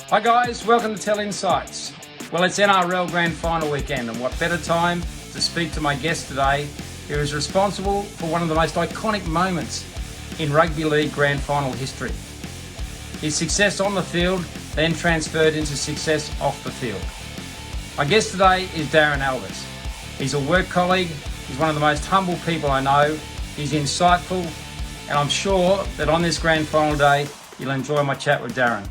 Hi guys, welcome to Tell Insights. Well, it's NRL Grand Final weekend, and what better time to speak to my guest today, who is responsible for one of the most iconic moments in rugby league Grand Final history. His success on the field then transferred into success off the field. My guest today is Darren Albert. He's a work colleague, he's one of the most humble people I know, he's insightful, and I'm sure that on this Grand Final day, you'll enjoy my chat with Darren.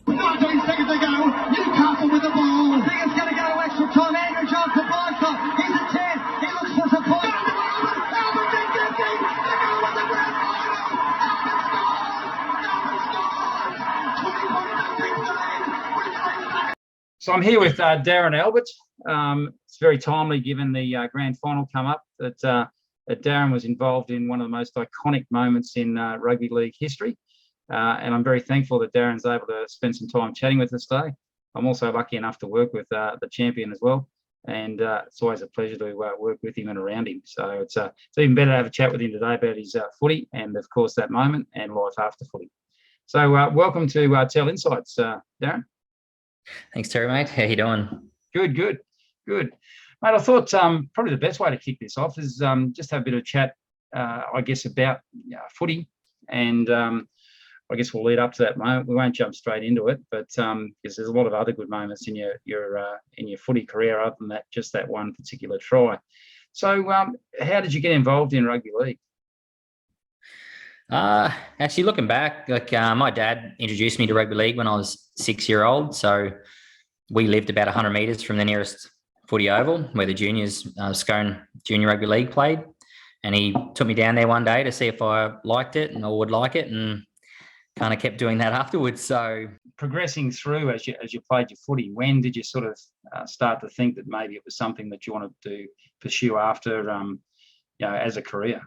19 seconds to go. Newcastle with the ball. I think it's going to go to extra time. Andrew Johnson, Blacklock. He's a 10. He looks for support. Albert, big, big, big. They go with the grand final. Albert scores. So I'm here with Darren Albert. It's very timely given the grand final come up that Darren was involved in one of the most iconic moments in rugby league history. And I'm very thankful that Darren's able to spend some time chatting with us today. I'm also lucky enough to work with the champion as well. And it's always a pleasure to work with him and around him. So it's even better to have a chat with him today about his footy and, of course, that moment and life after footy. So welcome to Tell Insights, Darren. Thanks, Terry, mate. How you doing? Good. Mate, I thought probably the best way to kick this off is just have a bit of chat, I guess, about footy. And I guess we'll lead up to that moment. We won't jump straight into it, but because there's a lot of other good moments in your footy career other than that, just that one particular try. So, how did you get involved in rugby league? Actually, looking back, my dad introduced me to rugby league when I was 6-year-old. So we lived about 100 metres from the nearest footy oval where the juniors, Scone Junior Rugby League played, and he took me down there one day to see if I liked it and I would like it, and kind of kept doing that afterwards. So progressing through as you played your footy, when did you sort of start to think that maybe it was something that you wanted to pursue after, as a career?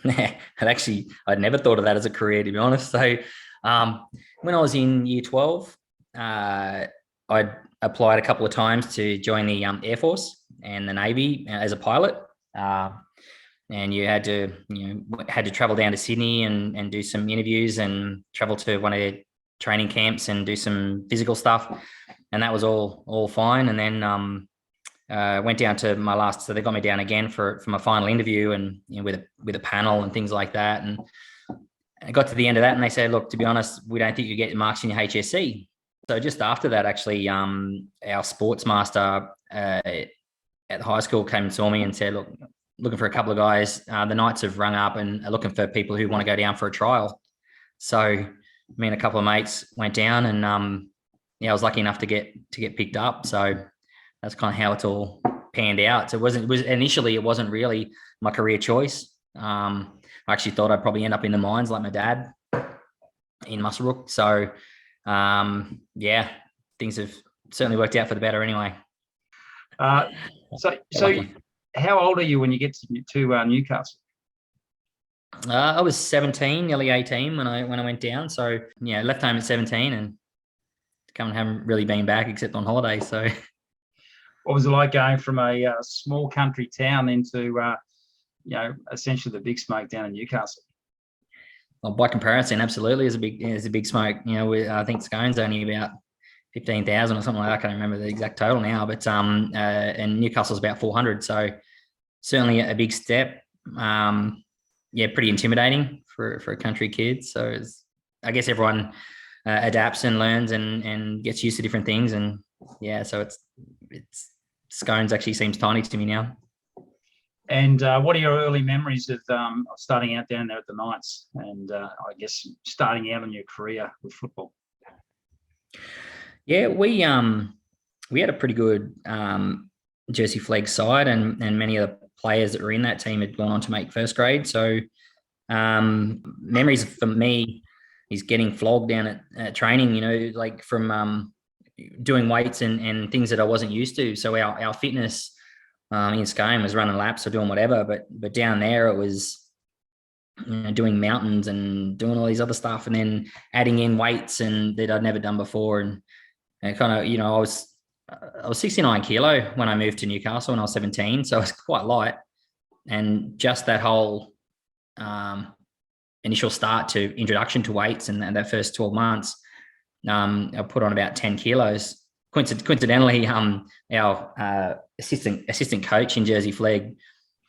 I'd never thought of that as a career, to be honest. So when I was in year 12, I applied a couple of times to join the Air Force and the Navy as a pilot. And you had to travel down to Sydney and do some interviews and travel to one of their training camps and do some physical stuff. And that was all fine. And then went down to my last, so they got me down again for my final interview and with a panel and things like that. And I got to the end of that and they said, look, to be honest, we don't think you get marks in your HSC. So just after that, actually, our sports master at high school came and saw me and said, look, looking for a couple of guys. The Knights have rung up and are looking for people who want to go down for a trial. So me and a couple of mates went down and I was lucky enough to get picked up. So that's kind of how it's all panned out. So initially it wasn't really my career choice. I actually thought I'd probably end up in the mines like my dad in Muswellbrook. So things have certainly worked out for the better anyway. So how old are you when you get to Newcastle? I was 17, nearly 18 when I went down. So left home at 17 and haven't really been back except on holiday. So what was it like going from a small country town into essentially the big smoke down in Newcastle? Well, by comparison, absolutely, is a big smoke. I think Scone's only about 15,000 or something like that. I can't remember the exact total now, but and Newcastle's about 400. So certainly a big step. Pretty intimidating for a country kid. So I guess everyone adapts and learns and gets used to different things. And so it's Scones actually seems tiny to me now. And what are your early memories of starting out down there at the Knights and I guess starting out on your career with football? Yeah, we had a pretty good Jersey Flegg side, and many of the players that were in that team had gone on to make first grade. So memories for me is getting flogged down at training, from doing weights and things that I wasn't used to. So our fitness in Scone was running laps or doing whatever, but down there it was doing mountains and doing all these other stuff, and then adding in weights and that I'd never done before. And kind of, I was 69 kilo when I moved to Newcastle when I was 17, so I was quite light. and just that whole initial start to introduction to weights and that first 12 months, I put on about 10 kilos. Coincidentally, our assistant coach in Jersey Flegg,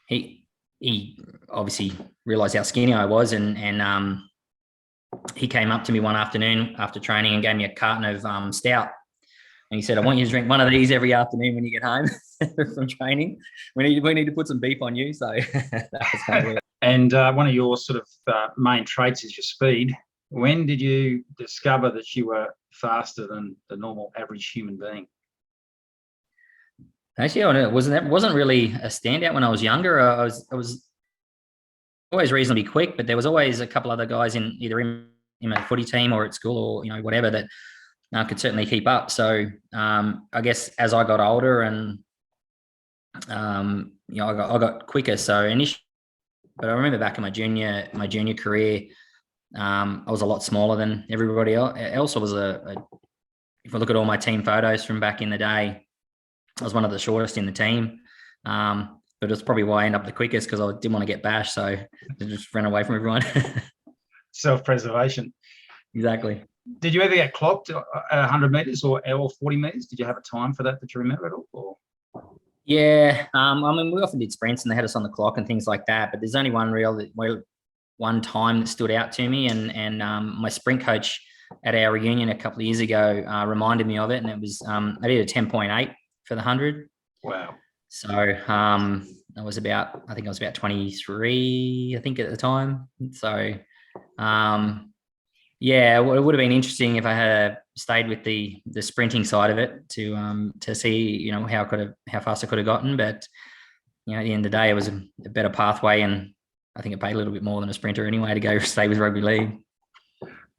he obviously realised how skinny I was, and he came up to me one afternoon after training and gave me a carton of stout. And he said, "I want you to drink one of these every afternoon when you get home from training. We need to put some beef on you." So that was kind of it. And one of your sort of main traits is your speed. When did you discover that you were faster than the normal average human being? Actually, it wasn't really a standout when I was younger. I was always reasonably quick, but there was always a couple other guys in either in my footy team or at school or whatever that could certainly keep up. So I guess as I got older and I got quicker. So initially, but I remember back in my junior career, I was a lot smaller than everybody else. I was if I look at all my team photos from back in the day, I was one of the shortest in the team. But it's probably why I ended up the quickest, because I didn't want to get bashed. So I just ran away from everyone. Self-preservation. Exactly. Did you ever get clocked at 100 meters or 40 meters? Did you have a time for that you remember at all? Or? Yeah. I mean, we often did sprints and they had us on the clock and things like that, but there's only one time that stood out to me, and my sprint coach at our reunion a couple of years ago reminded me of it, and it was I did a 10.8 for the 100. Wow. So I was about 23, I think, at the time. So yeah, it would have been interesting if I had stayed with the sprinting side of it to see how fast I could have gotten. But at the end of the day, it was a better pathway, and I think it paid a little bit more than a sprinter anyway to go stay with rugby league.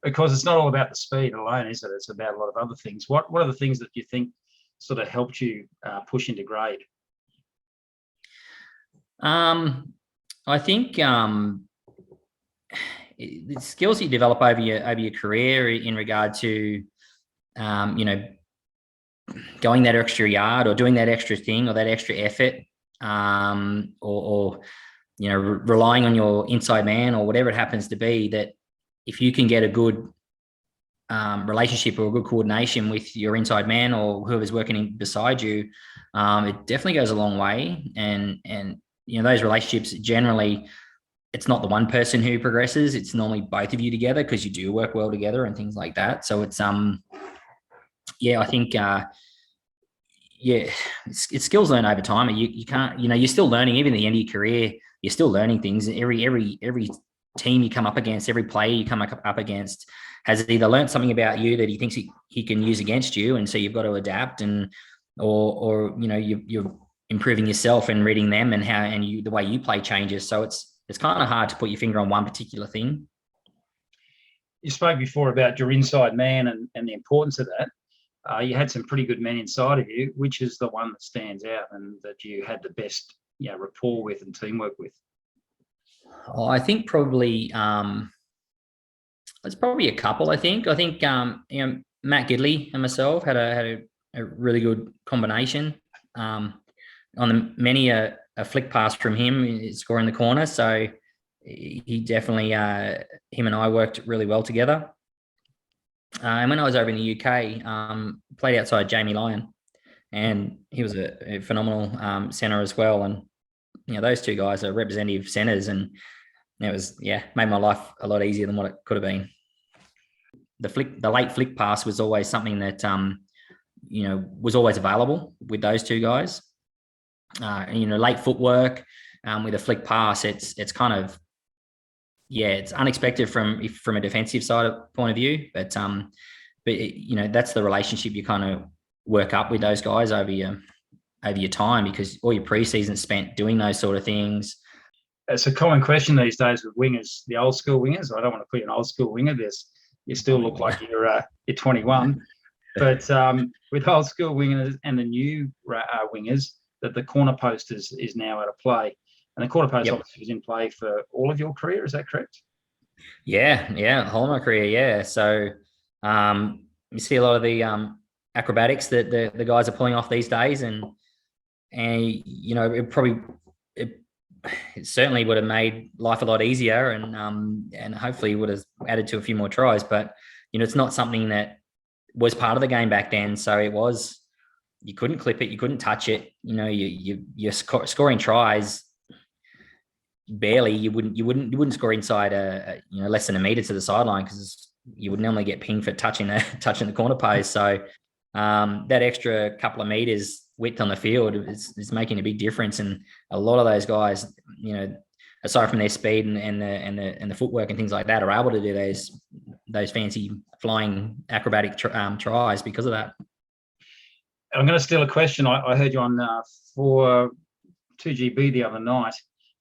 Because it's not all about the speed alone, is it? It's about a lot of other things. What are the things that you think sort of helped you push into grade? I think the skills you develop over your career in regard to going that extra yard or doing that extra thing or that extra effort, or relying on your inside man or whatever it happens to be, that if you can get a good relationship or a good coordination with your inside man or whoever's working beside you, it definitely goes a long way. And those relationships, generally, it's not the one person who progresses, it's normally both of you together, because you do work well together and things like that. So it's I think it's skills learned over time. You can't, you're still learning. Even at the end of your career, you're still learning things. Every team you come up against, every player you come up against has either learned something about you that he thinks he can use against you, and so you've got to adapt, or you're improving yourself and reading them, and the way you play changes. So it's kind of hard to put your finger on one particular thing. You spoke before about your inside man and the importance of that. You had some pretty good men inside of you. Which is the one that stands out and that you had the best rapport with and teamwork with? Oh, I think probably there's probably a couple. I think Matt Gidley and myself had a really good combination. On many a flick pass from him, scoring the corner. So he definitely, him and I worked really well together. And when I was over in the UK, played outside Jamie Lyon, and he was a phenomenal centre as well. And those two guys are representative centres, and it was made my life a lot easier than what it could have been. The late flick pass was always something that was always available with those two guys. Late footwork with a flick pass, it's kind of it's unexpected from a defensive side point of view, but that's the relationship you kind of work up with those guys over your time, because all your preseason spent doing those sort of things. It's a common question these days with wingers, the old school wingers. I don't want to call you an old school winger. You still look like you're 21, but with old school wingers and the new wingers, that the corner post is now out of play. And the corner post obviously was in play for all of your career. Is that correct? Yeah, whole of my career, yeah. So you see a lot of the acrobatics that the guys are pulling off these days, and it it certainly would have made life a lot easier, and hopefully would have added to a few more tries. But it's not something that was part of the game back then. So it was, you couldn't clip it, you couldn't touch it. You're scoring tries barely. You wouldn't score inside less than a meter to the sideline, because you would normally get pinged for touching the corner post. So that extra couple of meters width on the field is making a big difference. And a lot of those guys, aside from their speed and the footwork and things like that, are able to do those fancy flying acrobatic tries because of that. I'm going to steal a question. I heard you on for 2GB the other night.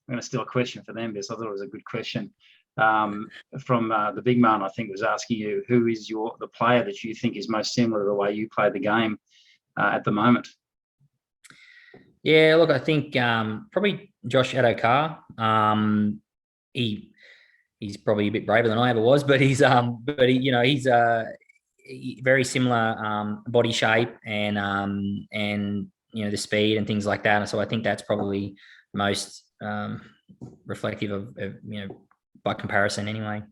I'm going to steal a question for them because I thought it was a good question. From the big man, I think, was asking you, who is the player that you think is most similar to the way you play the game at the moment? Yeah, look, I think probably Josh Adokar. He's probably a bit braver than I ever was, but he's very similar body shape and the speed and things like that. And so I think that's probably most reflective of by comparison anyway.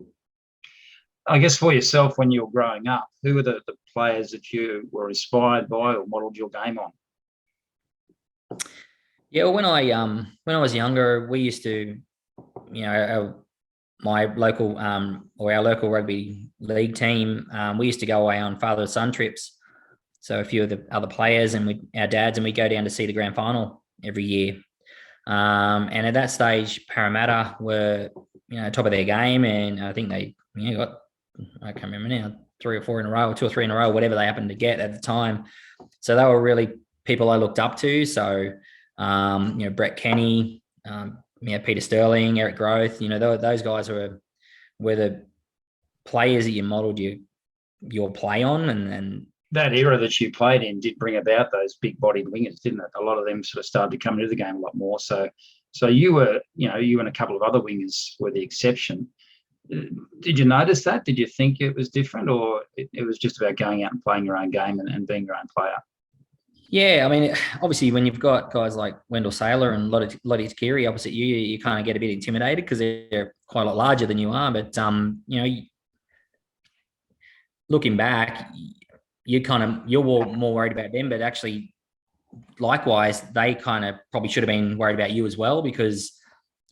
I guess for yourself, when you were growing up, who were the players that you were inspired by or modelled your game on? Yeah, well, when I was younger, we used to, my local or our local rugby league team, we used to go away on father-son trips. So a few of the other players and our dads, and we go down to see the grand final every year. And at that stage, Parramatta were, top of their game, and I think they got, I can't remember now, 3 or 4 in a row, or 2 or 3 in a row, whatever they happened to get at the time. So they were really people I looked up to. So Brett Kenny, Peter Sterling, Eric Groth, those guys were the players that you modelled your play on, and that era that you played in did bring about those big-bodied wingers, didn't it? A lot of them sort of started to come into the game a lot more. So you were, you and a couple of other wingers were the exception. Did you notice that? Did you think it was different, or it was just about going out and playing your own game and being your own player? Yeah, I mean, obviously, when you've got guys like Wendell Saylor and Lottie Takiri opposite you kind of get a bit intimidated because they're quite a lot larger than you are. But looking back, you're more worried about them, but actually, likewise, they kind of probably should have been worried about you as well, because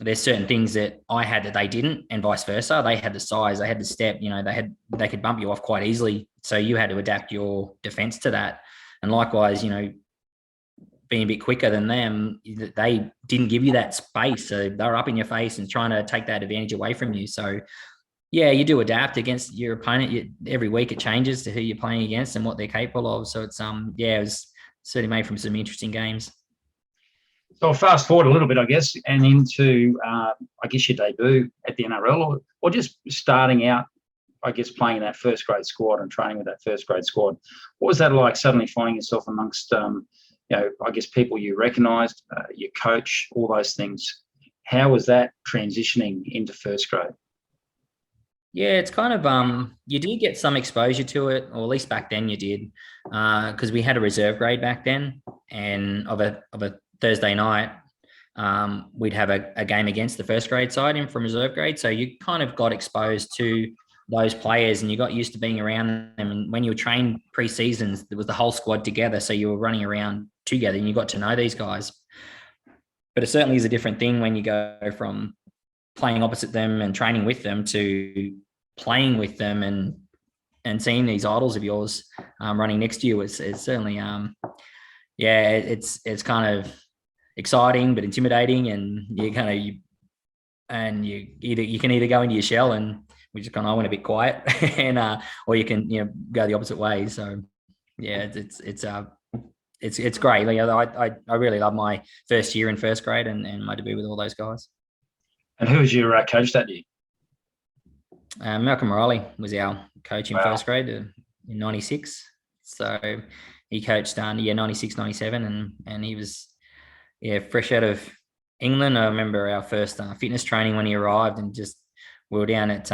there's certain things that I had that they didn't, and vice versa. They had the size, they had the step, they could bump you off quite easily. So you had to adapt your defense to that. And likewise, being a bit quicker than them, they didn't give you that space. So they were up in your face and trying to take that advantage away from you. So yeah, you do adapt against your opponent. Every week it changes to who you're playing against and what they're capable of. So it's it was certainly made from some interesting games. So I'll fast forward a little bit, I guess, and into your debut at the NRL, or just starting out, I guess, playing in that first grade squad and training with that first grade squad. What was that like, suddenly finding yourself amongst, people you recognised, your coach, all those things? How was that transitioning into first grade? Yeah, it's kind of you do get some exposure to it, or at least back then you did, because we had a reserve grade back then, and of a Thursday night, we'd have a game against the first grade side in from reserve grade. So you kind of got exposed to those players and you got used to being around them. And when you were trained pre-seasons, there was the whole squad together. So you were running around together and you got to know these guys. But it certainly is a different thing when you go from playing opposite them and training with them to playing with them and seeing these idols of yours running next to you. It's certainly, it's kind of exciting but intimidating, and you can either go into your shell and we just kind of went a bit quiet, and or you can go the opposite way. So yeah, it's great. I really love my first year in first grade and my debut with all those guys. And who was your coach that year? Malcolm Riley was our coach in first grade in 96. So he coached 96, 97, and he was fresh out of England. I remember our first fitness training when he arrived, and just we were down at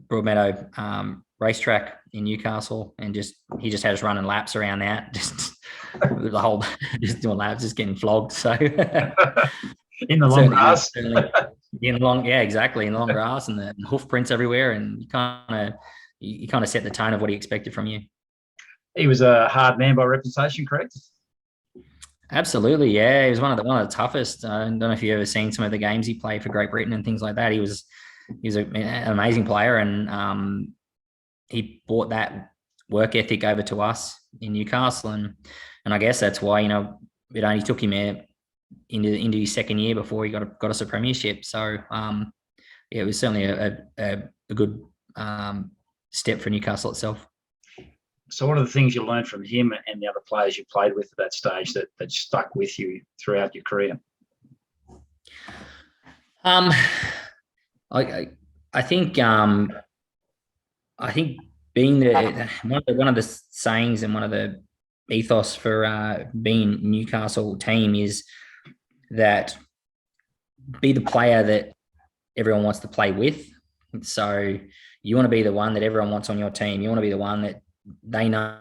Broadmeadow racetrack in Newcastle, and he just had us running laps around that, just the whole, just doing laps, just getting flogged. So In the long grass. Certainly in the long, yeah, exactly, in the long grass, and the hoof prints everywhere, and you kind of set the tone of what he expected from you. He was a hard man by reputation, correct? Absolutely, yeah. He was one of the toughest. I don't know if you've ever seen some of the games he played for Great Britain and things like that. He was an amazing player, and he brought that work ethic over to us in Newcastle, and I guess that's why it only took him into his second year before he got us a premiership. So it was certainly a good step for Newcastle itself. So what are the things you learned from him and the other players you played with at that stage that stuck with you throughout your career? I think being one of the sayings and one of the ethos for being Newcastle team is that be the player that everyone wants to play with. So you want to be the one that everyone wants on your team. You want to be the one that they know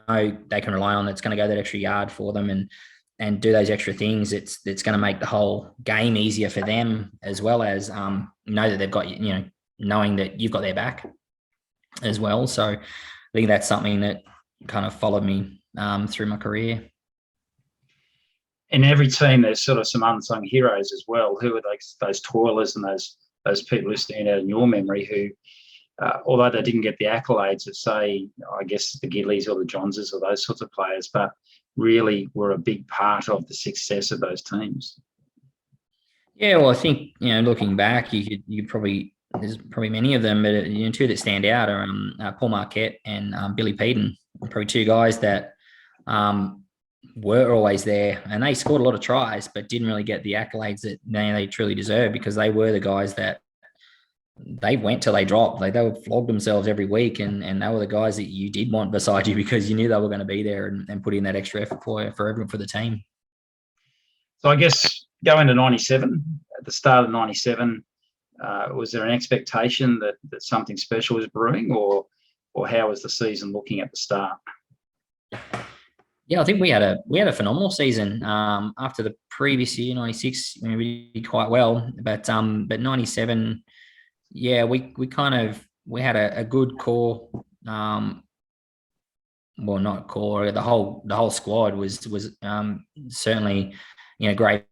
they can rely on, that's going to go that extra yard for them and do those extra things. It's going to make the whole game easier for them, as well as know that they've got, knowing that you've got their back as well. So I think that's something that kind of followed me through my career. In every team, there's sort of some unsung heroes as well. Who are those toilers and those people who stand out in your memory who, although they didn't get the accolades of, say, I guess the Gidleys or the Johnses or those sorts of players, but really were a big part of the success of those teams? Yeah, well, I think, looking back, there's probably many of them, but two that stand out are Paul Marquette and Billy Peden. Probably two guys that were always there, and they scored a lot of tries, but didn't really get the accolades that they truly deserve, because they were the guys that they went till they dropped. Like, they would flog themselves every week, and they were the guys that you did want beside you, because you knew they were going to be there and put in that extra effort for everyone, for the team. So I guess going to 97, at the start of 97, was there an expectation that something special was brewing, or how was the season looking at the start? Yeah, I think we had a phenomenal season. After the previous year, 96, we did quite well, but 97, yeah, we had a good core. Well, not core. The whole squad was certainly great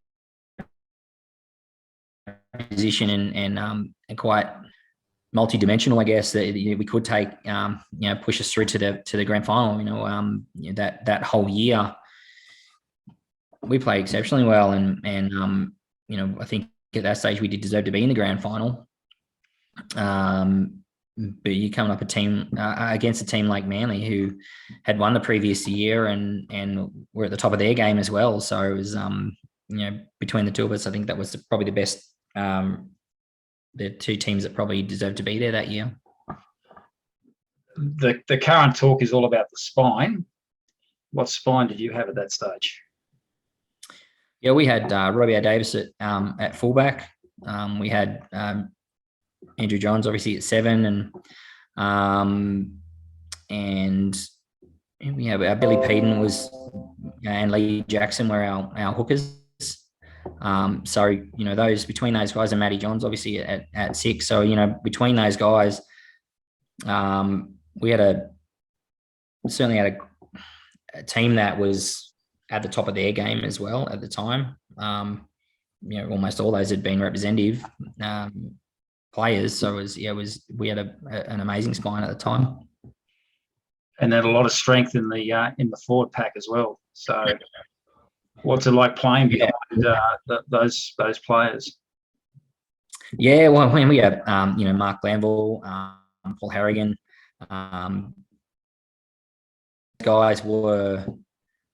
position and quite multi-dimensional, I guess, that we could take push us through to the grand final. That whole year we played exceptionally well, and I think at that stage we did deserve to be in the grand final. But you coming up against a team like Manly, who had won the previous year and were at the top of their game as well. So it was between the two of us, I think that was probably the best. The two teams that probably deserved to be there that year. The current talk is all about the spine. What spine did you have at that stage? Yeah, we had Robbie Davis at fullback. We had Andrew Johns obviously at 7, and we have our Billy Peden and Lee Jackson were our hookers. So those, between those guys, and Matty Johns obviously at 6. So between those guys, we certainly had a team that was at the top of their game as well at the time. Almost all those had been representative players. So we had an amazing spine at the time, and had a lot of strength in the forward pack as well. So. What's it like playing behind those players? Yeah, well, when we had Mark Glanville, Paul Harrigan, guys were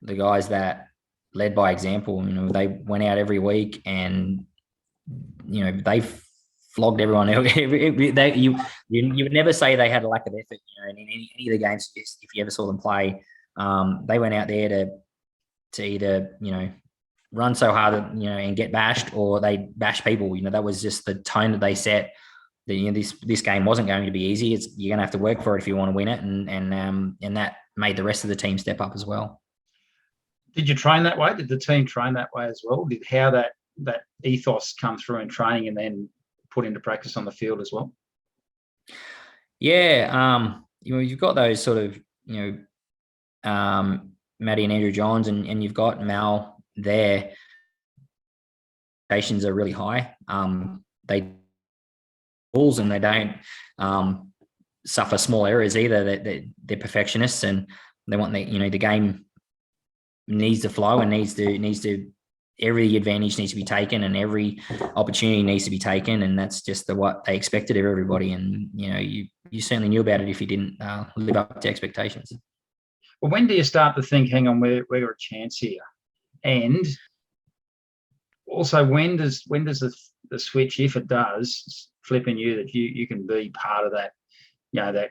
the guys that led by example. They went out every week, and they flogged everyone. You would never say they had a lack of effort. In any of the games, if you ever saw them play, they went out there to either run so hard and get bashed, or they bash people. That was just the tone that they set this game wasn't going to be easy. You're going to have to work for it if you want to win it, and that made the rest of the team step up as well. Did you train that way? Did the team train that way as well? Did how that ethos come through in training and then put into practice on the field as well? Yeah, you've got those sort of Matty and Andrew Johns, and you've got Mal there. Expectations are really high. They balls and they don't suffer small errors either. They're perfectionists, and they want the game needs to flow and needs to every advantage needs to be taken and every opportunity needs to be taken, and that's just what they expected of everybody. And you certainly knew about it if you didn't live up to expectations. Well, when do you start to think, hang on, we're a chance here? And also, when does the switch, if it does, flip in you that you can be part of that, that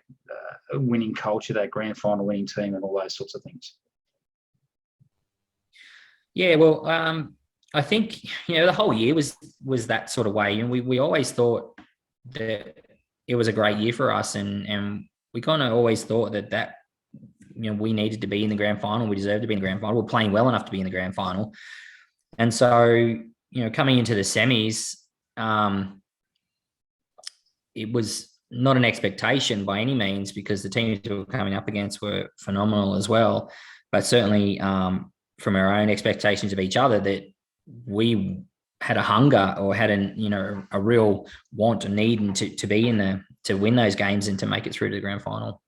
winning culture, that grand final winning team, and all those sorts of things? Yeah, well, I think the whole year was that sort of way, and we always thought that it was a great year for us, and we kind of always thought that we needed to be in the grand final, we deserved to be in the grand final, we're playing well enough to be in the grand final, and so coming into the semis, it was not an expectation by any means because the teams we were coming up against were phenomenal as well, but certainly from our own expectations of each other that we had a hunger or had a real want and need and to be to win those games and to make it through to the grand final.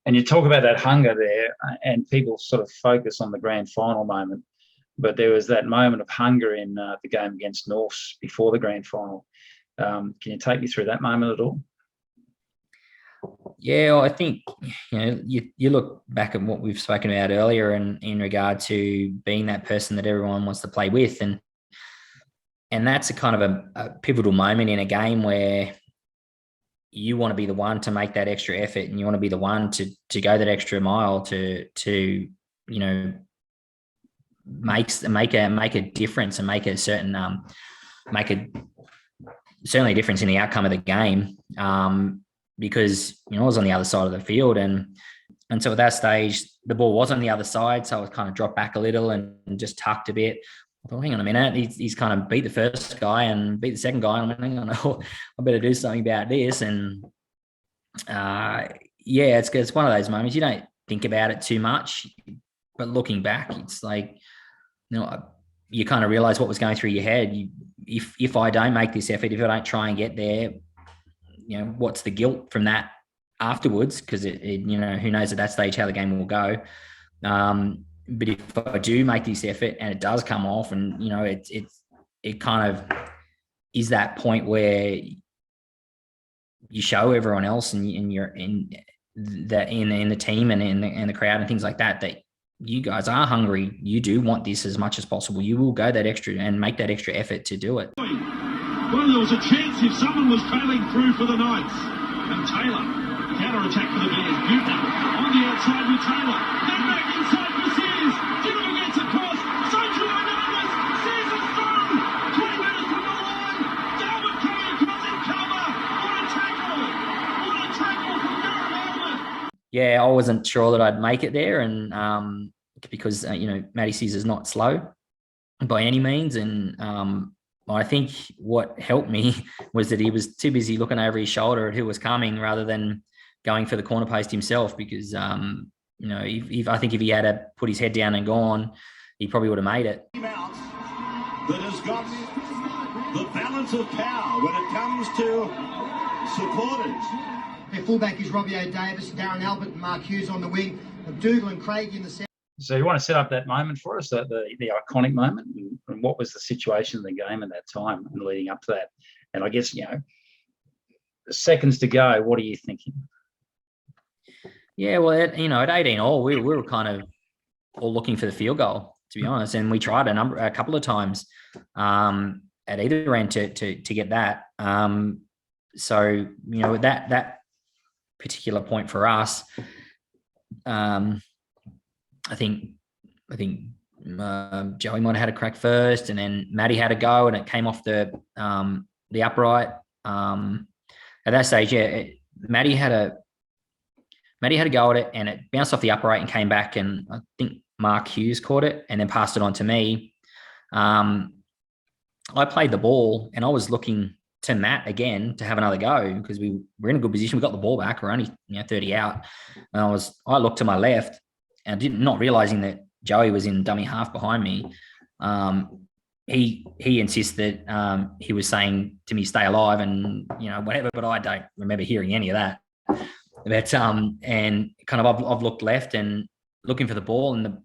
And you talk about that hunger there, and people sort of focus on the grand final moment, but there was that moment of hunger in the game against Norths before the grand final. Can you take me through that moment at all? Yeah, well, I think you look back at what we've spoken about earlier in regard to being that person that everyone wants to play with, and that's a kind of a pivotal moment in a game where you want to be the one to make that extra effort, and you want to be the one to go that extra mile to make a difference and make a certain certainly a difference in the outcome of the game. Because I was on the other side of the field, and so at that stage the ball was on the other side, so I was kind of dropped back a little and just tucked a bit. I thought, hang on a minute, he's kind of beat the first guy and beat the second guy, and I'm like, hang on, I better do something about this. And it's one of those moments you don't think about it too much, but looking back, it's like you kind of realize what was going through your head. If I don't make this effort, if I don't try and get there, what's the guilt from that afterwards? Because who knows at that stage how the game will go. But if I do make this effort and it does come off, and it kind of is that point where you show everyone else and you're in the team and in the crowd and things like that you guys are hungry. You do want this as much as possible. You will go that extra and make that extra effort to do it. Well, there was a chance if someone was trailing through for the Knights. And Taylor, counter-attack for the Bears. Butner on the outside with Taylor. Then back inside for Sears. Gibbo gets across. Sancho Hernandez. Sears is through. 20 metres from the line. Albert coming across in cover. What a tackle. What a tackle from Darren Albert. Yeah, I wasn't sure that I'd make it there, and because Matty Sears is not slow by any means, and I think what helped me was that he was too busy looking over his shoulder at who was coming rather than going for the corner post himself. Because I think if he had put his head down and gone, he probably would have made it. That has got the balance of power when it comes to supporters. Their fullback is Robbie O'Davis, Darren Albert and Mark Hughes on the wing, Dougal and Craig in the centre. So you want to set up that moment for us, the iconic moment, and what was the situation of the game at that time and leading up to that? And I guess, seconds to go, what are you thinking? Yeah, well, at 18-all, we were kind of all looking for the field goal, to be honest, and we tried a couple of times at either end to get that. So that particular point for us, I think Joey might have had a crack first, and then Matty had a go, and it came off the upright. at that stage, Maddie had a go at it, and it bounced off the upright and came back, and I think Mark Hughes caught it and then passed it on to me. I played the ball, and I was looking to Matt again to have another go because we were in a good position. We got the ball back. We're only 30 out. And I looked to my left and not realizing that Joey was in dummy half behind me. He insisted, he was saying to me, stay alive and, whatever, but I don't remember hearing any of that. But, and kind of I've looked left and looking for the ball, and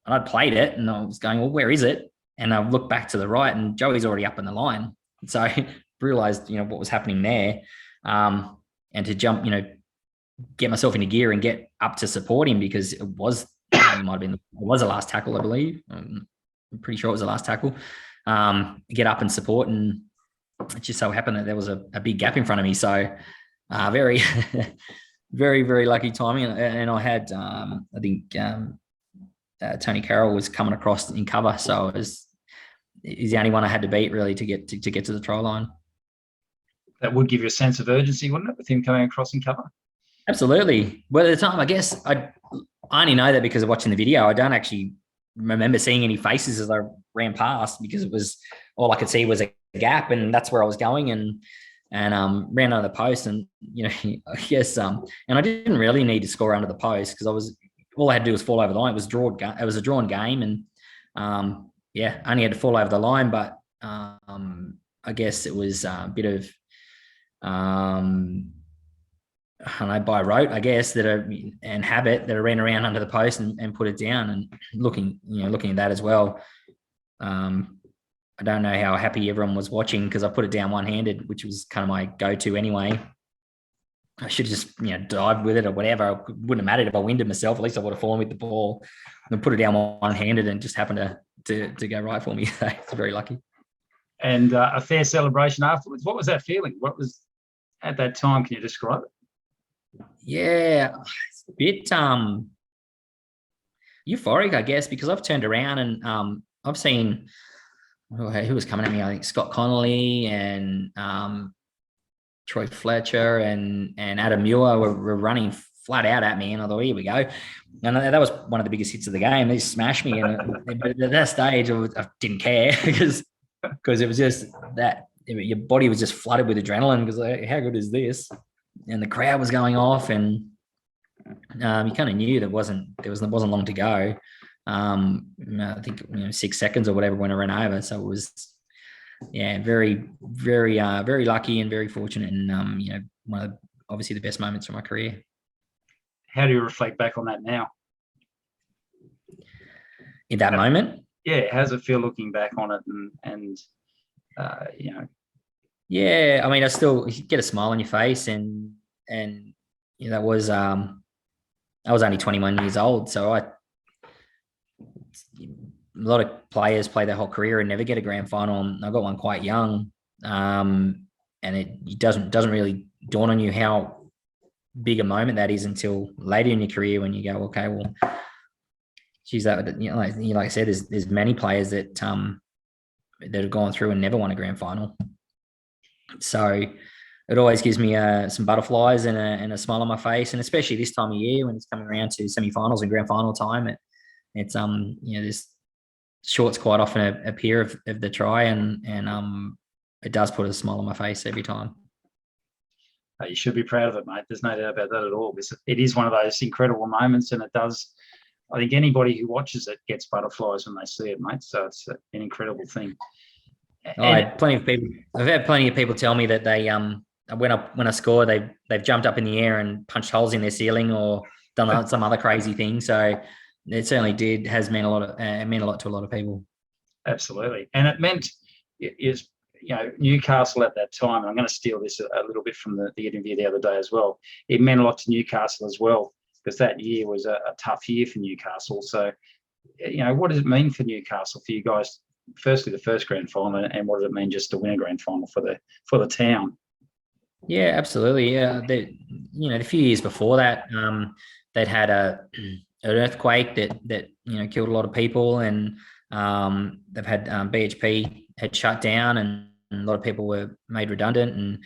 I'd played it, and I was going, well, where is it? And I looked back to the right, and Joey's already up in the line. So I realized, what was happening there. And to jump, get myself into gear and get up to support him, because it was the last tackle, I believe. I'm pretty sure it was the last tackle. Get up and support, and it just so happened that there was a big gap in front of me. So very, very, very lucky timing. And I had, I think Tony Carroll was coming across in cover, so he's the only one I had to beat really to get to the try line. That would give you a sense of urgency, wouldn't it, with him coming across in cover? Absolutely. Well, at the time, I guess I only know that because of watching the video. I don't actually remember seeing any faces as I ran past, because it was all I could see was a gap, and that's where I was going, and ran under the post, and I guess and I didn't really need to score under the post because all I had to do was fall over the line. It was a drawn game, and I only had to fall over the line, but I guess it was a bit of I don't know, by rote, I guess, and habit that I ran around under the post and put it down. And looking at that as well, I don't know how happy everyone was watching because I put it down one-handed, which was kind of my go-to anyway. I should have just, dived with it or whatever. It wouldn't have mattered if I winded myself. At least I would have fallen with the ball and put it down one-handed, and just happened to go right for me. So it's very lucky. And a fair celebration afterwards. What was that feeling? What was at that time? Can you describe it? Yeah, it's a bit euphoric, I guess, because I've turned around and I've seen who was coming at me. I think Scott Connolly and Troy Fletcher and Adam Muir were running flat out at me, and I thought, here we go. And that was one of the biggest hits of the game. They smashed me, but at that stage, I didn't care because it was just that your body was just flooded with adrenaline because how good is this? And the crowd was going off, and you kind of knew there wasn't long to go. I think 6 seconds or whatever when I ran over. So it was, very, very, very lucky and very fortunate, and one of obviously the best moments of my career. How do you reflect back on that now? In that moment? Yeah, how does it feel looking back on it? And Yeah, I mean, I still get a smile on your face, and that was I was only 21 years old, so a lot of players play their whole career and never get a grand final. And I got one quite young, and it doesn't really dawn on you how big a moment that is until later in your career when you go, okay, well, geez, that like I said, there's many players that have gone through and never won a grand final. So it always gives me some butterflies and a smile on my face, and especially this time of year when it's coming around to semi-finals and grand final time, it's this shorts quite often appear of the try, and it does put a smile on my face every time. You should be proud of it, mate. There's no doubt about that at all. It is one of those incredible moments, and it does. I think anybody who watches it gets butterflies when they see it, mate. So it's an incredible thing. I've had plenty of people tell me that they when I score, they've jumped up in the air and punched holes in their ceiling or done some other crazy thing. So it certainly has meant a lot to a lot of people. Absolutely, and it meant Newcastle at that time. And I'm going to steal this a little bit from the interview the other day as well. It meant a lot to Newcastle as well, because that year was a tough year for Newcastle. So, what does it mean for Newcastle, for you guys? Firstly, the first grand final, and what does it mean just to win a grand final for the town? Yeah, absolutely. Yeah, a few years before that, they'd had an earthquake that killed a lot of people, and they've had BHP had shut down, and a lot of people were made redundant,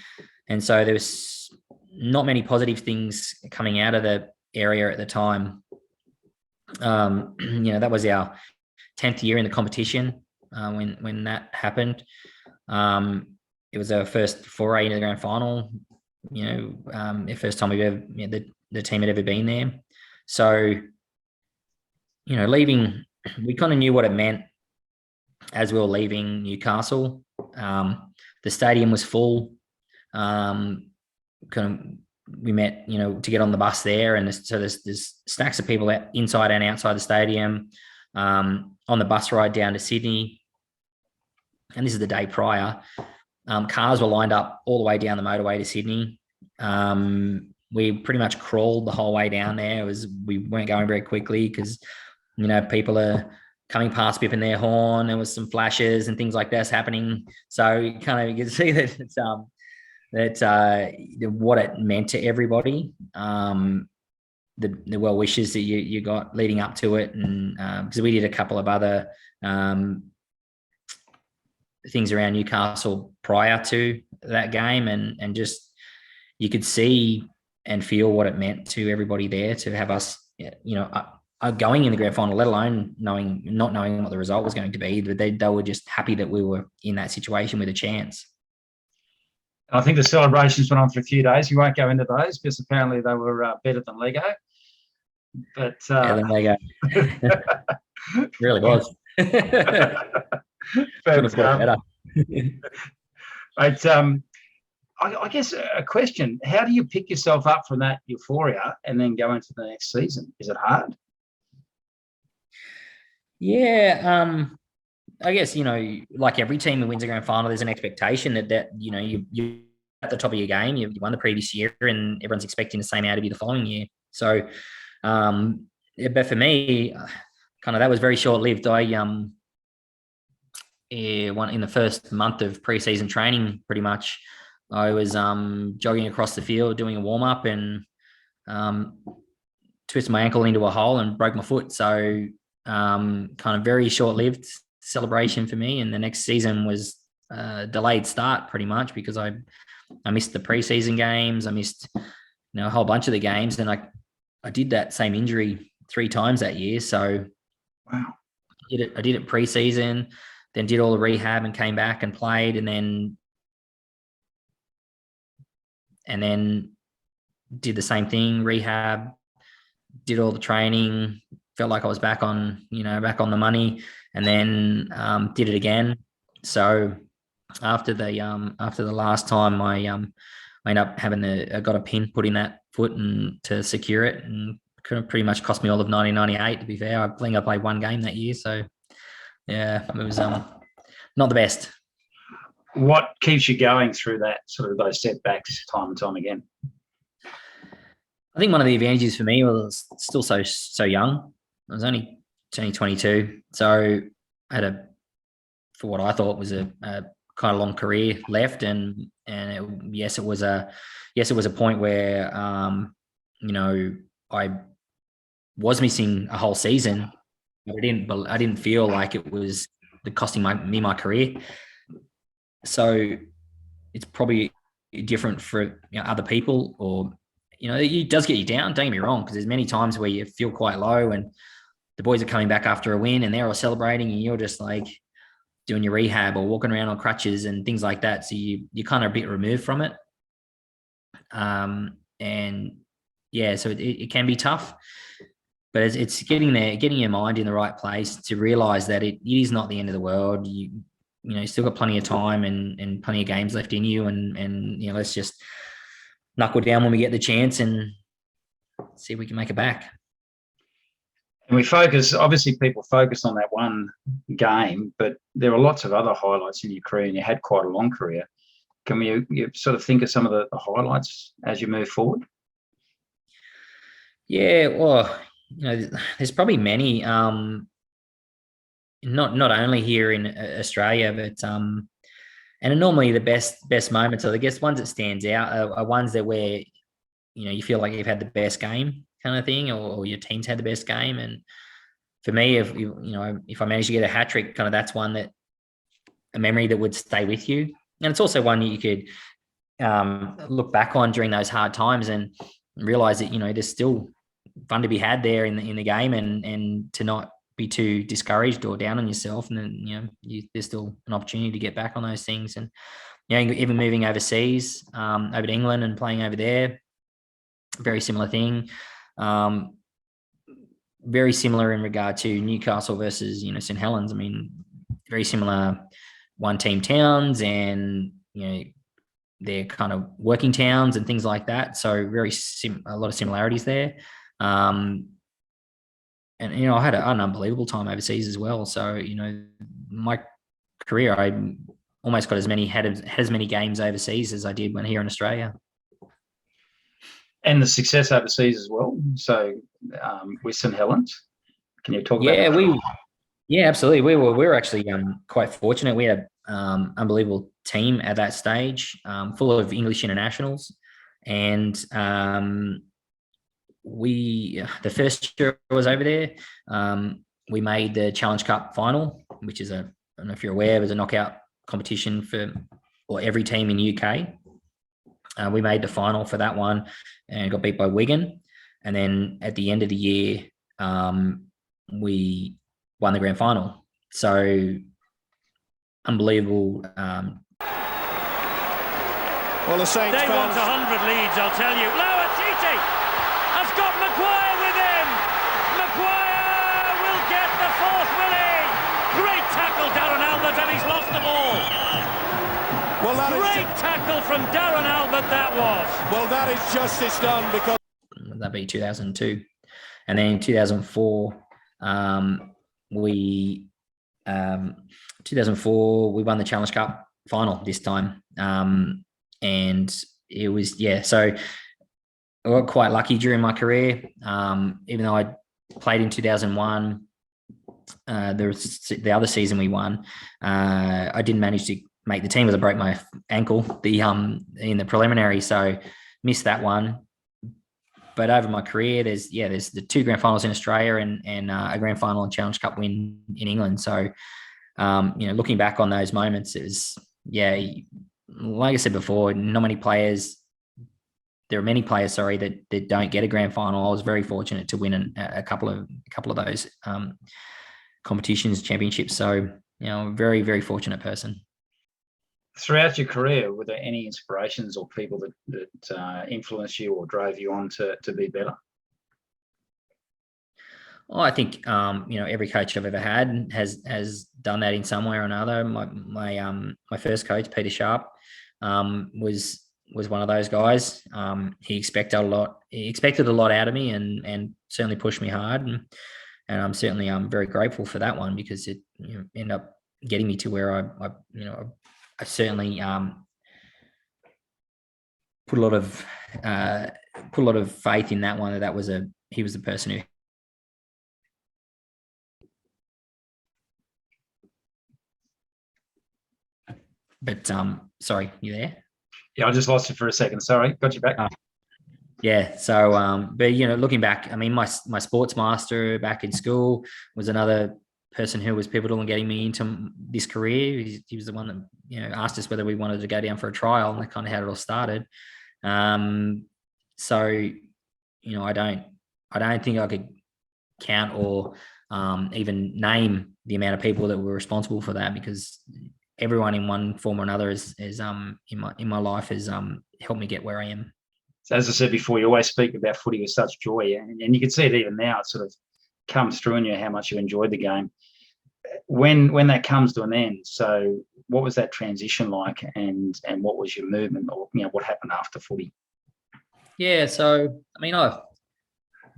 and so there was not many positive things coming out of the area at the time. That was our 10th year in the competition when that happened. It was our first foray into the grand final. The first time we've ever the team had ever been there. So, leaving, we kind of knew what it meant as we were leaving Newcastle. The stadium was full. We met, to get on the bus there, and so there's stacks of people inside and outside the stadium. On the bus ride down to Sydney, and this is the day prior, cars were lined up all the way down the motorway to Sydney. We pretty much crawled the whole way down there. We weren't going very quickly because, people are coming past, bipping their horn. There was some flashes and things like that happening. So you can see that it's what it meant to everybody. The well wishes that you got leading up to it, and because we did a couple of other things around Newcastle prior to that game, and just you could see and feel what it meant to everybody there to have us, going in the grand final, let alone not knowing what the result was going to be. But they were just happy that we were in that situation with a chance. I think the celebrations went on for a few days. You won't go into those because apparently they were better than Lego. But better than Lego. Really was. Better. But I guess a question: how do you pick yourself up from that euphoria and then go into the next season? Is it hard? Yeah, I guess, like every team that wins a grand final, there's an expectation that you're at the top of your game. You won the previous year, and everyone's expecting the same out of you the following year. So, but for me, kind of that was very short-lived. I won in the first month of pre-season training. Pretty much, I was jogging across the field doing a warm-up and twisted my ankle into a hole and broke my foot. So, kind of very short-lived celebration for me, and the next season was a delayed start pretty much because I missed the preseason games. I missed a whole bunch of the games, and I did that same injury 3 times that year. So wow, I did it preseason, then did all the rehab and came back and played, and then did the same thing, rehab, did all the training, felt like I was back on the money, and then did it again. So after the last time, I ended up I got a pin put in that foot and to secure it, and pretty much cost me all of 1998. To be fair, I think I played 1 game that year. So yeah, it was not the best. What keeps you going through that sort of those setbacks time and time again? I think one of the advantages for me was still so young. I was only turning 22, so I had for what I thought was a kind of long career left, and it was a point where I was missing a whole season, but I didn't feel like it was costing me my career. So it's probably different for other people, or it does get you down. Don't get me wrong, because there's many times where you feel quite low, and the boys are coming back after a win, and they're all celebrating, and you're just like doing your rehab or walking around on crutches and things like that. So you're kind of a bit removed from it. And yeah, so it can be tough, but it's getting there, getting your mind in the right place to realize that it is not the end of the world. You still got plenty of time and plenty of games left in you, and let's just knuckle down when we get the chance and see if we can make it back. And obviously people focus on that one game, but there are lots of other highlights in your career, and you had quite a long career. Can you sort of think of some of the highlights as you move forward? Yeah, well, there's probably many, not only here in Australia, but and normally the best moments, or I guess ones that stands out are ones that where you feel like you've had the best game kind of thing, or your team's had the best game. And for me, if I manage to get a hat trick, kind of that's one, that a memory that would stay with you. And it's also one you could look back on during those hard times and realize that, there's still fun to be had there in the game, and to not be too discouraged or down on yourself. And then, there's still an opportunity to get back on those things. And, even moving overseas, over to England and playing over there, very similar thing. Very similar in regard to Newcastle versus, St. Helens. I mean, very similar one-team towns, and, they're kind of working towns and things like that. So a lot of similarities there. And, I had an unbelievable time overseas as well. So, my career, I almost got had as many games overseas as I did when here in Australia. And the success overseas as well. So with St. Helens, can you talk about that? Yeah, absolutely. We were actually quite fortunate. We had an unbelievable team at that stage, full of English internationals. And the first year I was over there, we made the Challenge Cup final, which is I don't know if you're aware, it was a knockout competition for every team in the UK. We made the final for that one and got beat by Wigan. And then at the end of the year, we won the grand final. So unbelievable. Well, the Saints They want 100 leads, I'll tell you. Lower Titi has got Maguire with him. Maguire will get the fourth, will he? Great tackle, Darren Albert, and he's lost the ball. Well, Great tackle from Darren Albert, that was. Well, that is justice done, because that'd be 2002. And then in 2004, we won the Challenge Cup final this time. And it was, so I got quite lucky during my career. Even though I played in 2001, the other season we won, I didn't manage to make the team because I broke my ankle in the preliminary, so missed that one. But over my career, there's the 2 grand finals in Australia and a grand final and Challenge Cup win in England. So looking back on those moments, it was like I said before, not many players. There are many players, that don't get a grand final. I was very fortunate to win a couple of those competitions, championships. So very, very fortunate person. Throughout your career, were there any inspirations or people that influenced you or drove you on to be better? Well, I think every coach I've ever had has done that in some way or another. My first coach, Peter Sharp, was one of those guys. He expected a lot. He expected a lot out of me, and certainly pushed me hard. And I'm certainly very grateful for that one, because it ended up getting me to where I certainly put a lot of faith in that one. He was the person who. But sorry, you there? Yeah, I just lost you for a second. Sorry, got you back. Yeah. So, but looking back, I mean, my sports master back in school was another person who was pivotal in getting me into this career. He was the one that asked us whether we wanted to go down for a trial, and that kind of how it all started. So I don't think I could count or even name the amount of people that were responsible for that, because everyone in one form or another is in my life has helped me get where I am. So as I said before, you always speak about footy with such joy, and you can see it even now. It sort of comes through in you how much you enjoyed the game. When that comes to an end, so what was that transition like, and what was your movement, or what happened after footy? Yeah, so I mean,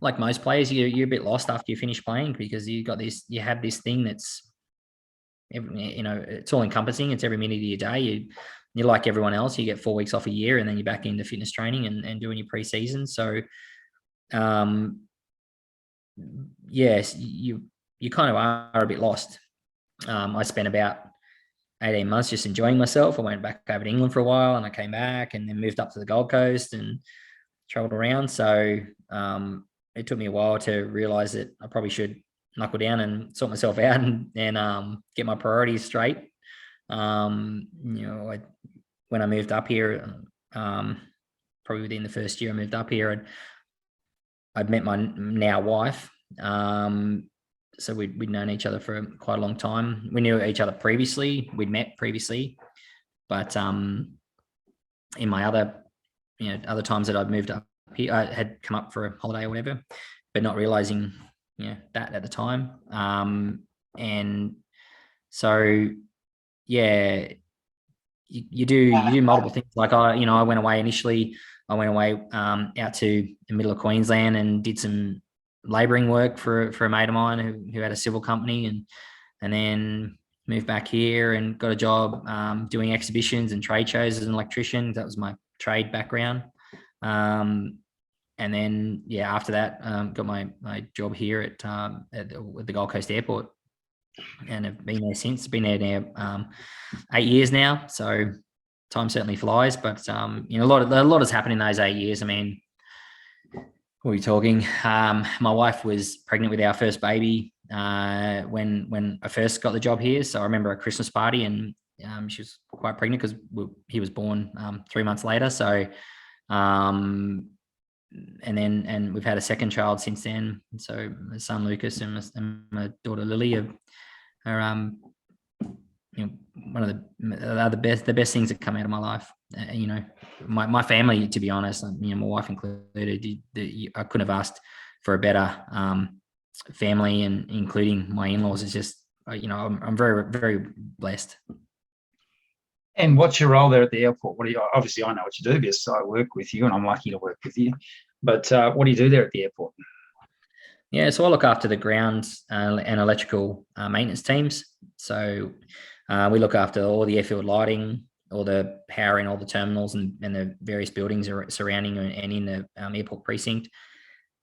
like most players, you're a bit lost after you finish playing, because you have this thing that's, it's all encompassing. It's every minute of your day. You're like everyone else. You get 4 weeks off a year, and then you're back into fitness training and doing your pre-season. So, yes, you kind of are a bit lost. I spent about 18 months just enjoying myself. I went back over to England for a while, and I came back and then moved up to the Gold Coast and traveled around. So it took me a while to realize that I probably should knuckle down and sort myself out and get my priorities straight. I when I moved up here, probably within the first year I moved up here, I'd met my now wife. So we'd known each other for quite a long time. We knew each other previously. We'd met previously, but in my other times that I'd moved up here, I had come up for a holiday or whatever, but not realizing, that at the time. And so, yeah, you do multiple things. Like I went away initially. I went away out to the middle of Queensland and did some labouring work for a mate of mine who had a civil company, and then moved back here and got a job doing exhibitions and trade shows as an electrician. That was my trade background. And then after that, got my job here at the Gold Coast Airport, and have been there since. Been there now 8 years now. So time certainly flies, but a lot has happened in those 8 years. I mean, what are we talking? My wife was pregnant with our first baby when I first got the job here. So I remember a Christmas party, and she was quite pregnant because he was born 3 months later. So, and we've had a second child since then. So my son Lucas and my daughter Lily are one of the best things that come out of my life. My family, to be honest, my wife included, I couldn't have asked for a better family, and including my in-laws. Is just, I'm very, very blessed. And what's your role there at the airport? Obviously I know what you do because I work with you and I'm lucky to work with you. But what do you do there at the airport? Yeah, so I look after the grounds and electrical maintenance teams. So we look after all the airfield lighting, all the power in all the terminals and the various buildings surrounding and in the airport precinct.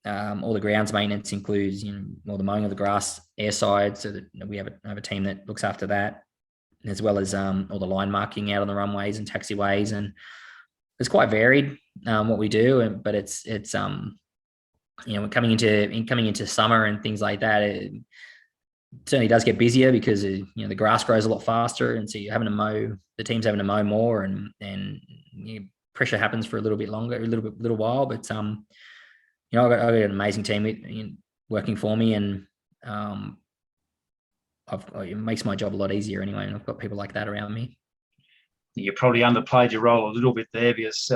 All the grounds maintenance includes all the mowing of the grass airside, so that we have a team that looks after that, as well as all the line marking out on the runways and taxiways. And it's quite varied what we do, but it's coming into summer and things like that, it certainly does get busier because the grass grows a lot faster, and so you're having to mow. The team's having to mow more, and pressure happens for a little while. But I've got an amazing team working for me, and it makes my job a lot easier anyway. And I've got people like that around me. You probably underplayed your role a little bit there because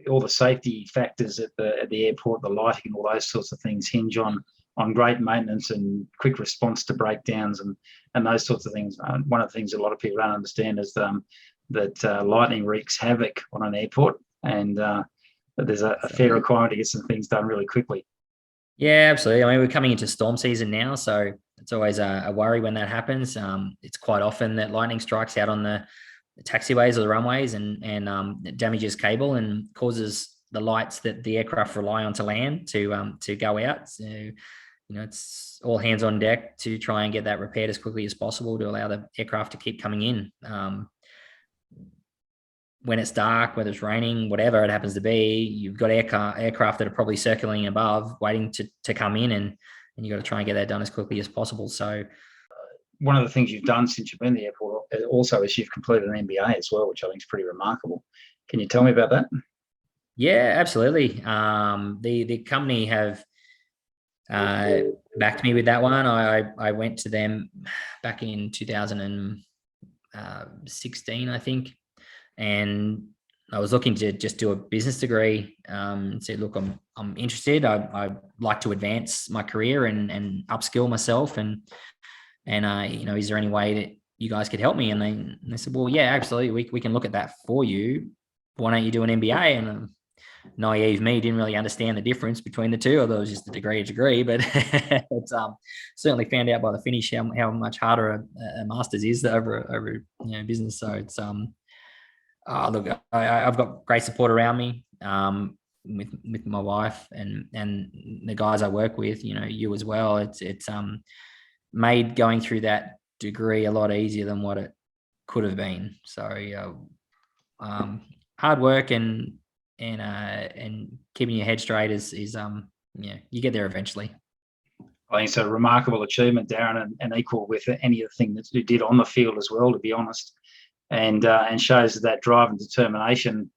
all the safety factors at the airport, the lighting and all those sorts of things hinge on great maintenance and quick response to breakdowns and those sorts of things. One of the things a lot of people don't understand is that lightning wreaks havoc on an airport, and there's a fair requirement to get some things done really quickly. Yeah, absolutely. I mean, we're coming into storm season now, so it's always a worry when that happens. It's quite often that lightning strikes out on the taxiways or the runways and it damages cable and causes the lights that the aircraft rely on to land to go out. So, it's all hands on deck to try and get that repaired as quickly as possible to allow the aircraft to keep coming in. When it's dark, whether it's raining, whatever it happens to be, you've got aircraft that are probably circling above, waiting to come in, and you've got to try and get that done as quickly as possible. So, one of the things you've done since you've been at the airport also is you've completed an MBA as well, which I think is pretty remarkable. Can you tell me about that? Yeah, absolutely. The company have backed me with that one. I went to them back in 2016, I think, and I was looking to just do a business degree. And said, look, I'm interested. I like to advance my career and upskill myself, and is there any way that you guys could help me? And they said, well, yeah, absolutely, we can look at that for you. Why don't you do an MBA? And naive me didn't really understand the difference between the two, although it was just a degree, but it's certainly found out by the finish how much harder a master's is over business. So it's look, I've got great support around me with my wife and the guys I work with, you as well. It's made going through that degree a lot easier than what it could have been. So hard work and keeping your head straight is you get there eventually. I think it's a remarkable achievement, Darren, and equal with any of the things that you did on the field as well, to be honest. and shows that drive and determination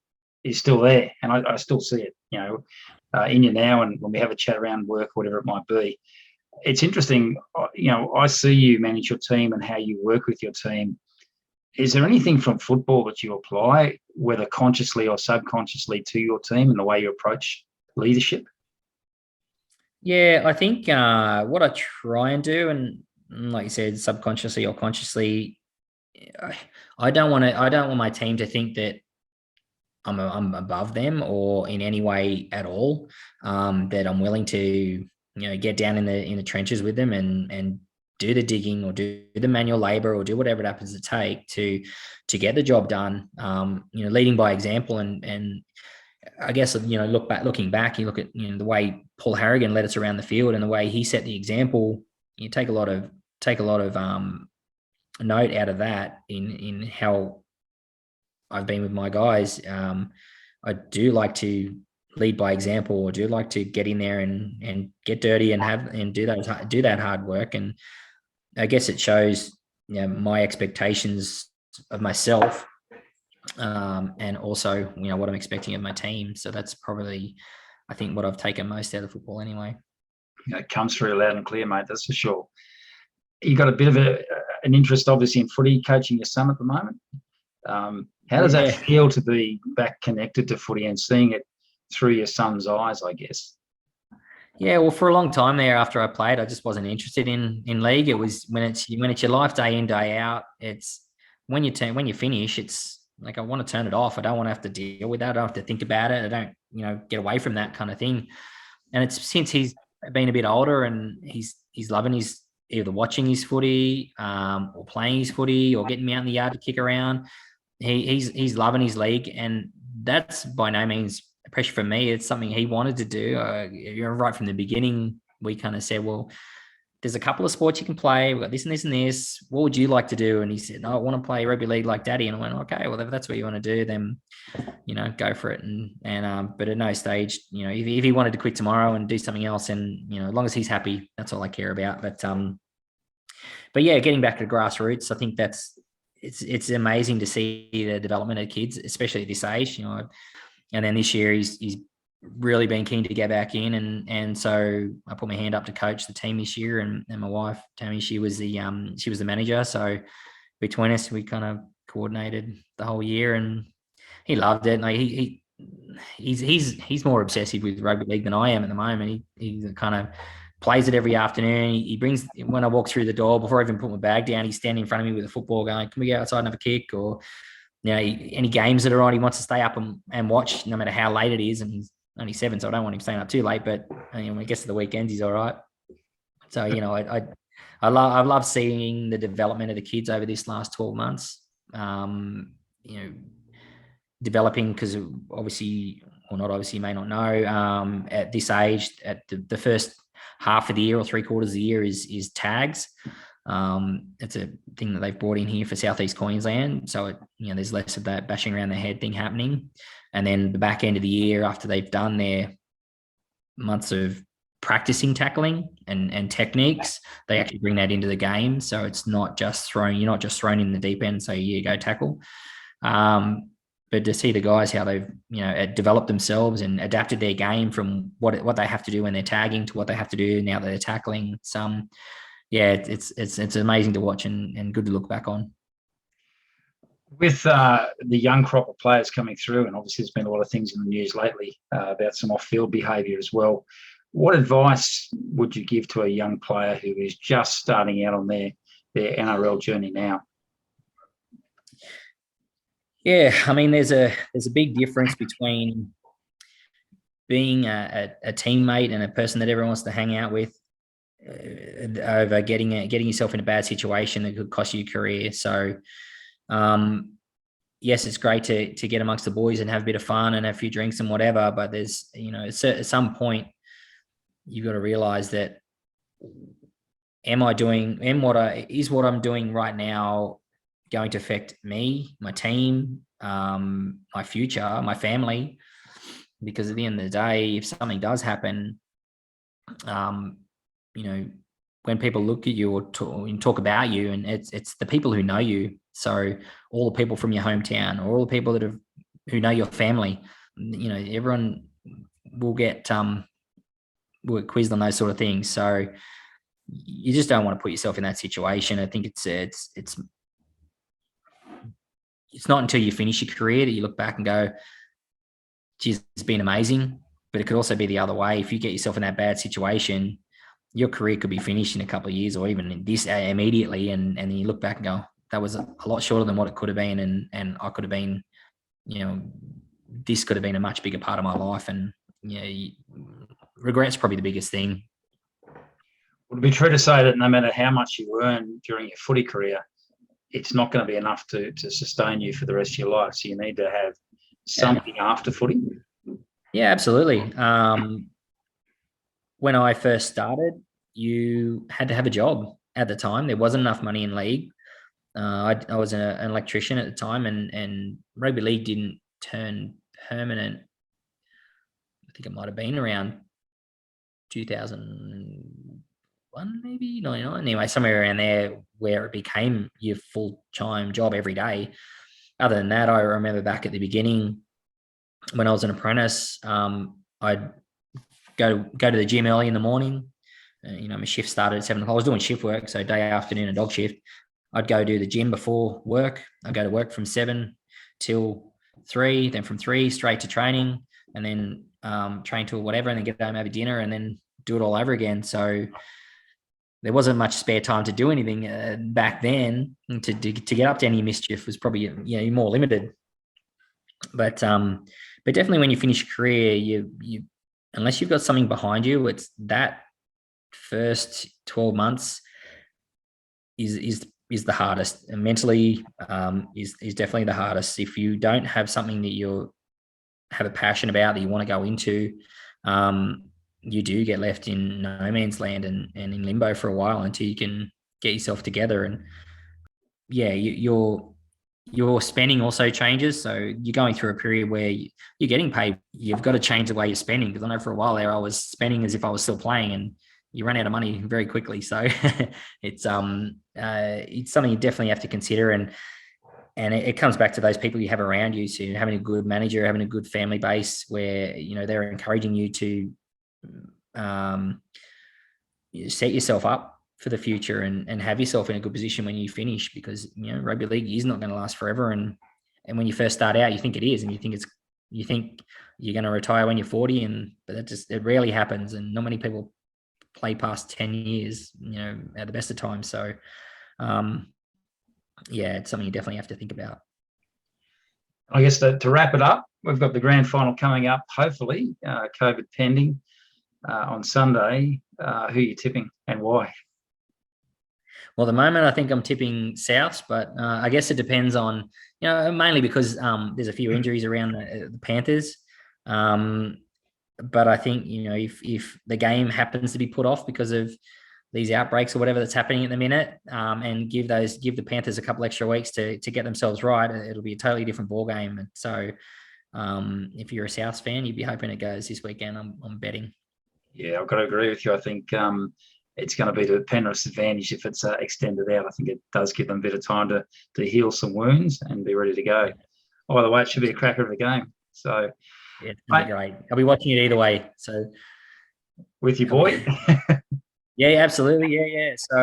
is still there. And I still see it, in you now, and when we have a chat around work, whatever it might be. It's interesting, I see you manage your team and how you work with your team. Is there anything from football that you apply, whether consciously or subconsciously, to your team and the way you approach leadership? Yeah, I think what I try and do, and like you said, subconsciously or consciously, I don't want my team to think that I'm above them or in any way at all. That I'm willing to get down in the trenches with them and do the digging or do the manual labor or do whatever it happens to take to get the job done. Leading by example, and I guess looking back, you look at the way Paul Harrigan led us around the field and the way he set the example. You take a lot of note out of that in how I've been with my guys. I do like to lead by example, or do like to get in there and get dirty and do that hard work. And I guess it shows my expectations of myself, and also what I'm expecting of my team. So that's probably, I think, what I've taken most out of football anyway. It comes through loud and clear, mate, that's for sure. You got a bit of an interest obviously in footy, coaching your son at the moment. How does that feel to be back connected to footy and seeing it through your son's eyes, I guess? Yeah, well, for a long time there after I played, I just wasn't interested in league. It was when it's your life day in, day out. It's when you finish, it's like I want to turn it off. I don't want to have to deal with that. I don't have to think about it. I don't, get away from that kind of thing. And it's since he's been a bit older and he's loving his either watching his footy, or playing his footy, or getting me out in the yard to kick around. He's loving his league, and that's by no means pressure for me. It's something he wanted to do. Right from the beginning, we kind of said, well, there's a couple of sports you can play. We've got this and this and this. What would you like to do? And he said, no, I want to play rugby league like daddy. And I went, okay, well, if that's what you want to do, then, go for it. But at no stage, if he wanted to quit tomorrow and do something else, and, as long as he's happy, that's all I care about. But yeah, getting back to grassroots, I think it's amazing to see the development of kids, especially at this age, and then this year he's really been keen to get back in, and so I put my hand up to coach the team this year, and my wife Tammy, she was the manager, so between us we kind of coordinated the whole year, and he loved it. Like he's more obsessive with rugby league than I am at the moment. He kind of plays it every afternoon. He brings, when I walk through the door, before I even put my bag down, he's standing in front of me with a football going, can we go outside and have a kick? Or any games that are on, he wants to stay up and watch no matter how late it is. And he's only 7, so I don't want him staying up too late. But when he gets to the weekends, he's all right. So I love seeing the development of the kids over this last 12 months. Developing, because obviously, or not obviously, you may not know, at this age, at the first half of the year or 3/4 of the year is tags. It's a thing that they've brought in here for Southeast Queensland. So there's less of that bashing around the head thing happening. And then the back end of the year, after they've done their months of practicing tackling and techniques, they actually bring that into the game. So it's not just you're not just thrown in the deep end, so you go tackle. But to see the guys, how they've, developed themselves and adapted their game from what they have to do when they're tagging to what they have to do now that they're tackling. It's amazing to watch and good to look back on. With the young crop of players coming through, and obviously there's been a lot of things in the news lately about some off-field behaviour as well. What advice would you give to a young player who is just starting out on their NRL journey now? Yeah, I mean, there's a big difference between being a teammate and a person that everyone wants to hang out with, over getting yourself in a bad situation that could cost you your career. So, yes, it's great to get amongst the boys and have a bit of fun and have a few drinks and whatever. But there's, at some point, you've got to realize that what I'm doing right now going to affect me, my team, my future, my family? Because at the end of the day, if something does happen, when people look at you or talk about you, and it's the people who know you. So all the people from your hometown, or all the people who know your family, everyone will get quizzed on those sort of things. So you just don't want to put yourself in that situation. I think it's not until you finish your career that you look back and go, geez, it's been amazing. But it could also be the other way. If you get yourself in that bad situation, your career could be finished in a couple of years, or even in this immediately. And then you look back and go, that was a lot shorter than what it could have been. And I could have been, this could have been a much bigger part of my life. And, regret's probably the biggest thing. Would it be true to say that no matter how much you earn during your footy career, it's not going to be enough to sustain you for the rest of your life? So you need to have something after footy? Yeah, absolutely. When I first started, you had to have a job at the time. There wasn't enough money in league. I was an electrician at the time, and rugby league didn't turn permanent. I think it might have been around 2001, maybe 99. Anyway, somewhere around there, where it became your full-time job every day. Other than that, I remember back at the beginning when I was an apprentice, I'd go to the gym early in the morning. My shift started at 7 o'clock. I was doing shift work, so day, afternoon, and dog shift. I'd go do the gym before work. I'd go to work from 7 till 3, then from 3 straight to training, and then train till whatever, and then get home, have dinner, and then do it all over again. So there wasn't much spare time to do anything back then. And to get up to any mischief was probably more limited. But definitely when you finish your career, you unless you've got something behind you, it's that first 12 months is the hardest, and mentally is definitely the hardest. If you don't have something that you have a passion about, that you want to go into, you do get left in no man's land and in limbo for a while until you can get yourself together. And your spending also changes. So you're going through a period where you're getting paid. You've got to change the way you're spending, because I know for a while there I was spending as if I was still playing, and you run out of money very quickly. So it's something you definitely have to consider. And it comes back to those people you have around you. So having a good manager, having a good family base where, they're encouraging you to set yourself up for the future and have yourself in a good position when you finish, because, rugby league is not going to last forever. And when you first start out, you think it is, and you think you're going to retire when you're 40, but it rarely happens. And not many people play past 10 years, at the best of times. So, it's something you definitely have to think about. I guess to wrap it up, we've got the grand final coming up, hopefully, COVID pending, on Sunday. Who are you tipping and why? Well, at the moment, I think I'm tipping Souths, but I guess it depends on, mainly because there's a few injuries around the Panthers. But I think, if the game happens to be put off because of these outbreaks or whatever that's happening at the minute, and give the Panthers a couple extra weeks to get themselves right, it'll be a totally different ball game. And so, if you're a Souths fan, you'd be hoping it goes this weekend. I'm betting. Yeah, I've got to agree with you. I think it's going to be to Penrith's advantage if it's extended out. I think it does give them a bit of time to heal some wounds and be ready to go. By the way, it should be a cracker of a game. So, yeah, it's gonna be great. I'll be watching it either way. So, with your boy. Yeah, absolutely. Yeah. So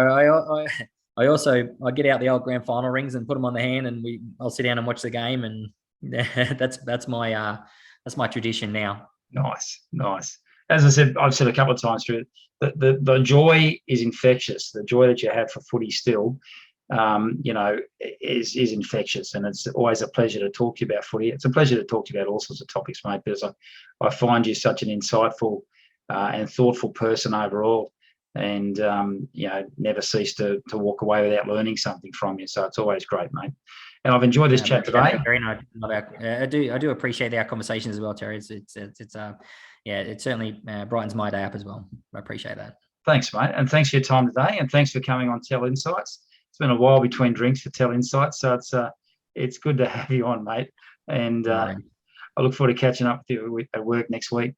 I also get out the old grand final rings and put them on the hand, and I'll sit down and watch the game, and that's my tradition now. Nice. As I said, I've said a couple of times through it, the joy is infectious. The joy that you have for footy still, is infectious, and it's always a pleasure to talk to you about footy. It's a pleasure to talk to you about all sorts of topics, mate, because I find you such an insightful and thoughtful person overall, and never cease to walk away without learning something from you. So it's always great, mate. And I've enjoyed this chat today. Very nice. I do appreciate our conversations as well, Terry. It certainly brightens my day up as well. I appreciate that. Thanks, mate, and thanks for your time today, and thanks for coming on Tell Insights. It's been a while between drinks for Tell Insights, so it's good to have you on, mate. And I look forward to catching up with you at work next week.